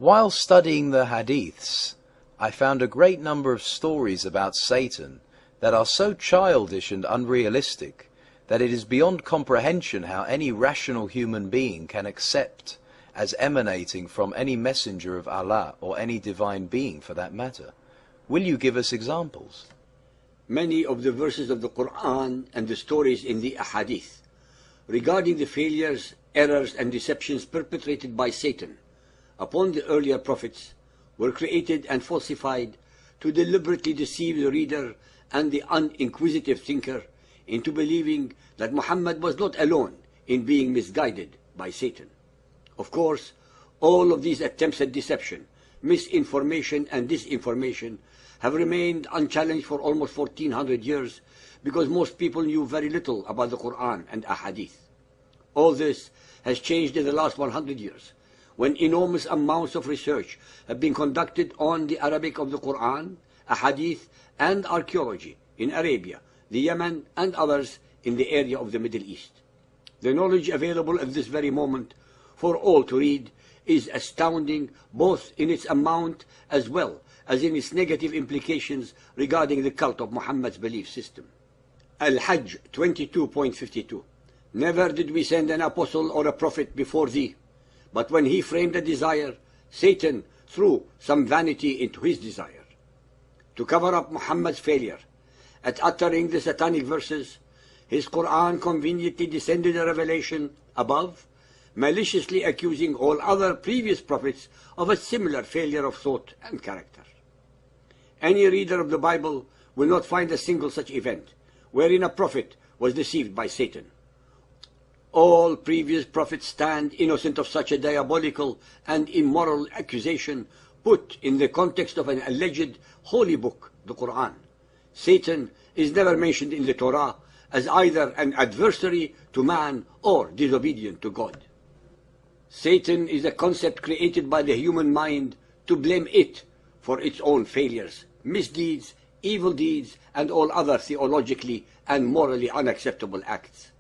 While studying the hadiths, I found a great number of stories about Satan that are so childish and unrealistic that it is beyond comprehension how any rational human being can accept as emanating from any messenger of Allah or any divine being for that matter. Will you give us examples? Many of the verses of the Quran and the stories in the Ahadith regarding the failures, errors and deceptions perpetrated by Satan upon the earlier prophets were created and falsified to deliberately deceive the reader and the uninquisitive thinker into believing that Muhammad was not alone in being misguided by Satan. Of course, all of these attempts at deception, misinformation and disinformation have remained unchallenged for almost 1400 years because most people knew very little about the Quran and Ahadith. All this has changed in the last 100 years, when enormous amounts of research have been conducted on the Arabic of the Quran, Ahadith, and archaeology in Arabia, the Yemen, and others in the area of the Middle East. The knowledge available at this very moment for all to read is astounding, both in its amount as well as in its negative implications regarding the cult of Muhammad's belief system. Al-Hajj 22.52. Never did we send an apostle or a prophet before thee, but when he framed a desire, Satan threw some vanity into his desire. To cover up Muhammad's failure at uttering the satanic verses, his Quran conveniently descended a revelation above, maliciously accusing all other previous prophets of a similar failure of thought and character. Any reader of the Bible will not find a single such event wherein a prophet was deceived by Satan. All previous prophets stand innocent of such a diabolical and immoral accusation put in the context of an alleged holy book, the Quran. Satan is never mentioned in the Torah as either an adversary to man or disobedient to God. Satan is a concept created by the human mind to blame it for its own failures, misdeeds, evil deeds, and all other theologically and morally unacceptable acts.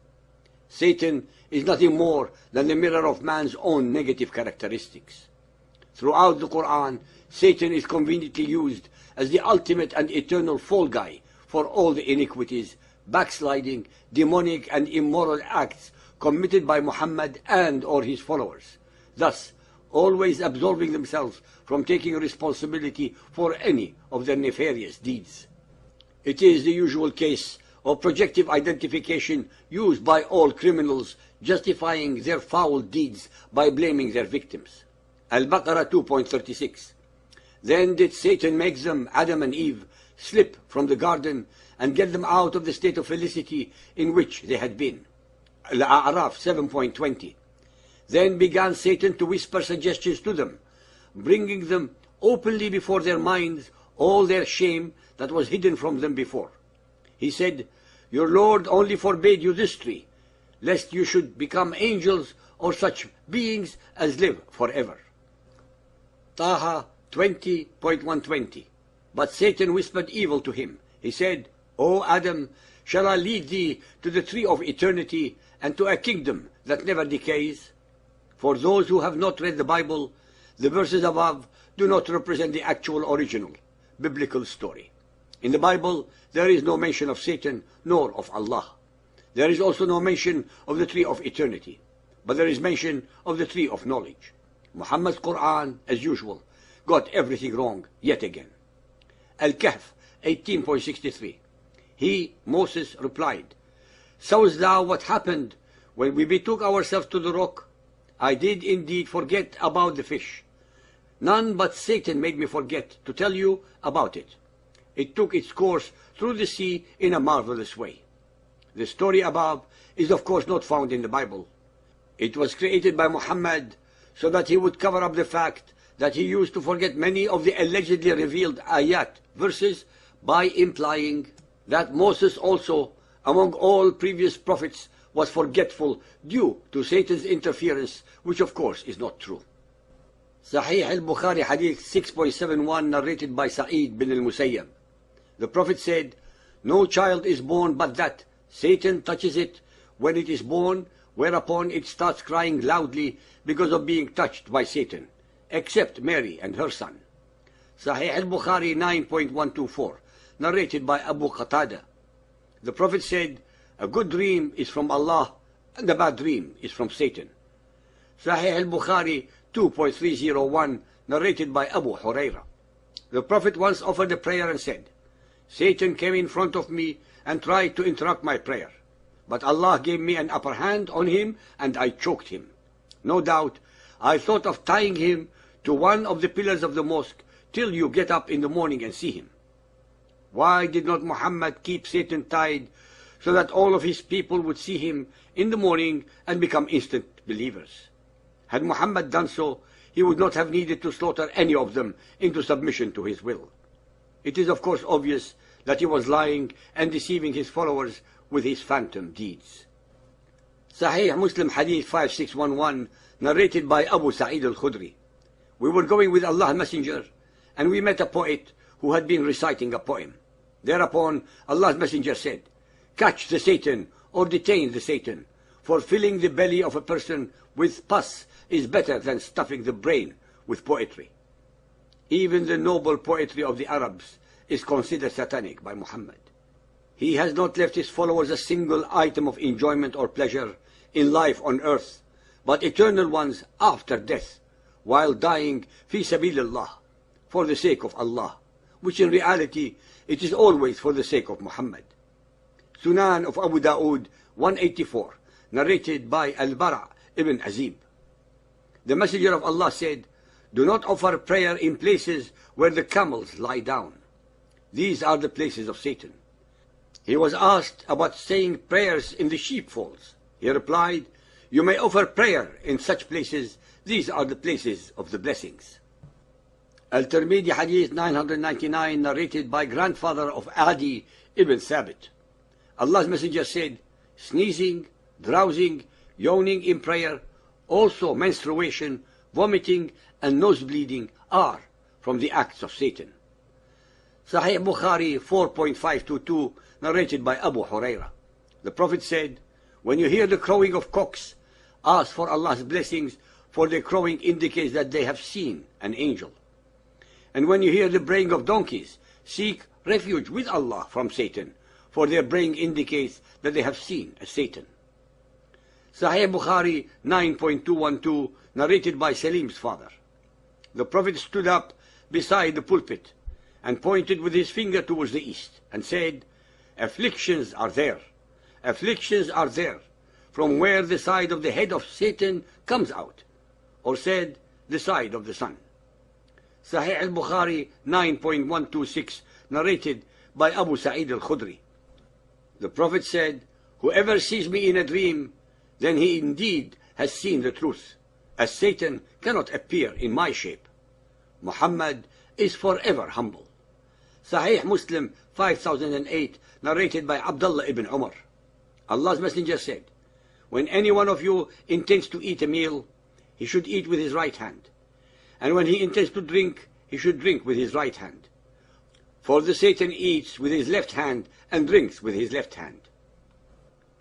Satan is nothing more than the mirror of man's own negative characteristics. Throughout the Quran, Satan is conveniently used as the ultimate and eternal fall guy for all the iniquities, backsliding, demonic and immoral acts committed by Muhammad and or his followers, thus always absolving themselves from taking responsibility for any of their nefarious deeds. It is the usual case of projective identification used by all criminals, justifying their foul deeds by blaming their victims. Al-Baqarah 2.36. Then did Satan make them, Adam and Eve, slip from the garden and get them out of the state of felicity in which they had been. Al-A'raf 7.20. Then began Satan to whisper suggestions to them, bringing them openly before their minds all their shame that was hidden from them before. He said, "Your Lord only forbade you this tree, lest you should become angels or such beings as live forever." Taha 20.120. But Satan whispered evil to him. He said, "O Adam, shall I lead thee to the tree of eternity and to a kingdom that never decays?" For those who have not read the Bible, the verses above do not represent the actual original biblical story. In the Bible, there is no mention of Satan nor of Allah. There is also no mention of the tree of eternity, but there is mention of the tree of knowledge. Muhammad's Quran, as usual, got everything wrong yet again. Al-Kahf 18.63. He, Moses, replied, "Sawest thou what happened when we betook ourselves to the rock? I did indeed forget about the fish. None but Satan made me forget to tell you about it. It took its course through the sea in a marvelous way." The story above is of course not found in the Bible. It was created by Muhammad so that he would cover up the fact that he used to forget many of the allegedly revealed ayat, verses, by implying that Moses also, among all previous prophets, was forgetful due to Satan's interference, which of course is not true. Sahih al-Bukhari Hadith 6.71, narrated by Sa'id bin al-Musayyab. The Prophet said, "No child is born but that Satan touches it when it is born, whereupon it starts crying loudly because of being touched by Satan. except Mary and her son. Sahih al-Bukhari 9.124, narrated by Abu Qatada. The Prophet said, a good dream is from Allah and a bad dream is from Satan. Sahih al-Bukhari 2.301, narrated by Abu Huraira. The Prophet once offered a prayer and said, Satan came in front of me and tried to interrupt my prayer, but Allah gave me an upper hand on him and I choked him. No doubt, I thought of tying him to one of the pillars of the mosque till you get up in the morning and see him. Why did not Muhammad keep Satan tied so that all of his people would see him in the morning and become instant believers? Had Muhammad done so, he would not have needed to slaughter any of them into submission to his will. It is of course obvious that he was lying and deceiving his followers with his phantom deeds. Sahih Muslim Hadith 5611, narrated by Abu Sa'id al-Khudri. We were going with Allah's Messenger, and we met a poet who had been reciting a poem. Thereupon Allah's Messenger said, catch the Satan or detain the Satan, for filling the belly of a person with pus is better than stuffing the brain with poetry. Even the noble poetry of the Arabs is considered satanic by Muhammad. He has not left his followers a single item of enjoyment or pleasure in life on earth, but eternal ones after death, while dying fi sabilillah, for the sake of Allah, which in reality it is always for the sake of Muhammad. Sunan of Abu Dawood 184, narrated by Al-Bara' ibn Azib. The Messenger of Allah said, do not offer prayer in places where the camels lie down. These are the places of Satan. He was asked about saying prayers in the sheepfolds. He replied, you may offer prayer in such places. These are the places of the blessings. Al-Tirmidhi Hadith 999, narrated by grandfather of Adi ibn Thabit. Allah's Messenger said, sneezing, drowsing, yawning in prayer, also menstruation, vomiting, and nose bleeding are from the acts of Satan. Sahih Bukhari 4.522, narrated by Abu Huraira. The Prophet said, when you hear the crowing of cocks, ask for Allah's blessings, for their crowing indicates that they have seen an angel. And when you hear the braying of donkeys, seek refuge with Allah from Satan, for their braying indicates that they have seen a Satan. Sahih Bukhari 9.212, narrated by Salim's father. The Prophet stood up beside the pulpit and pointed with his finger towards the east and said, afflictions are there, from where the side of the head of Satan comes out, or said, the side of the sun. Sahih al-Bukhari 9.126, narrated by Abu Sa'id al-Khudri. The Prophet said, whoever sees me in a dream, then he indeed has seen the truth, as Satan cannot appear in my shape. Muhammad is forever humble. Sahih Muslim 5008, narrated by Abdullah ibn Umar. Allah's Messenger said, when any one of you intends to eat a meal, he should eat with his right hand. And when he intends to drink, he should drink with his right hand. For the Satan eats with his left hand and drinks with his left hand.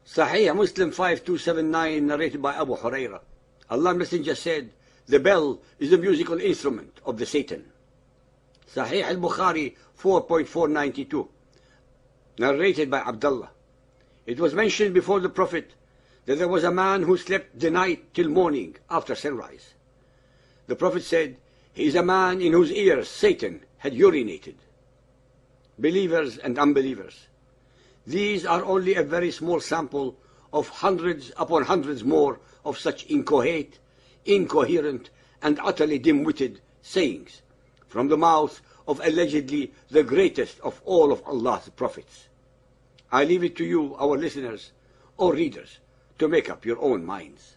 Sahih Muslim 5279, narrated by Abu Huraira. Allah's Messenger said, the bell is the musical instrument of the Satan. Sahih al-Bukhari 4.492, narrated by Abdullah. It was mentioned before the Prophet that there was a man who slept the night till morning after sunrise. The Prophet said, he is a man in whose ears Satan had urinated. Believers and unbelievers, these are only a very small sample of hundreds upon hundreds more of such incoherent, and utterly dim-witted sayings from the mouth of allegedly the greatest of all of Allah's prophets. I leave it to you, our listeners or readers, to make up your own minds.